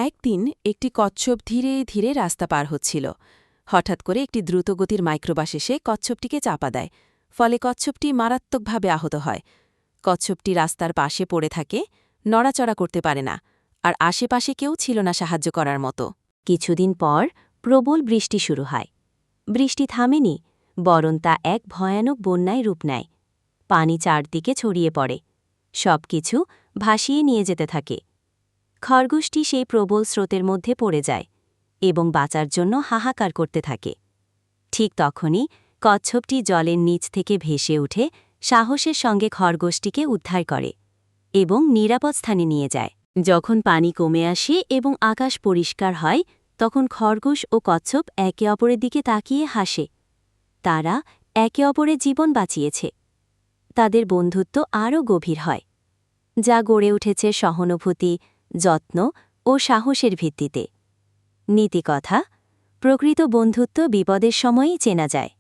একদিন একটি কচ্ছপ ধীরে ধীরে রাস্তা পার হচ্ছিল। হঠাৎ করে একটি দ্রুতগতির মাইক্রোবাস এসে কচ্ছপটিকে চাপা দেয়। ফলে কচ্ছপটি মারাত্মকভাবে আহত হয়। কচ্ছপটি রাস্তার পাশে পড়ে থাকে, নড়াচড়া করতে পারে না, আর আশেপাশে কেউ ছিল না সাহায্য করার মতো। কিছুদিন পর প্রবল বৃষ্টি শুরু হয়। বৃষ্টি থামেনি, বরং তা এক ভয়ানক বন্যায় রূপ নেয়। পানি চারদিকে ছড়িয়ে পড়ে, সবকিছু ভাসিয়ে নিয়ে যেতে থাকে। খরগোশটি সেই প্রবল স্রোতের মধ্যে পড়ে যায় এবং বাঁচার জন্য হাহাকার করতে থাকে। ঠিক তখনই কচ্ছপটি জলের নিচ থেকে ভেসে উঠে সাহসের সঙ্গে খরগোশটিকে উদ্ধার করে এবং নিরাপদ স্থানে নিয়ে যায়। যখন পানি কমে আসে এবং আকাশ পরিষ্কার হয়, তখন খরগোশ ও কচ্ছপ একে অপরের দিকে তাকিয়ে হাসে। তারা একে অপরের জীবন বাঁচিয়েছে। তাদের বন্ধুত্ব আরও গভীর হয়, যা গড়ে উঠেছে সহানুভূতি, যত্ন ও সাহসের ভিত্তিতে। নীতিকথা: প্রকৃত বন্ধুত্ব বিপদের সময়ই চেনা যায়।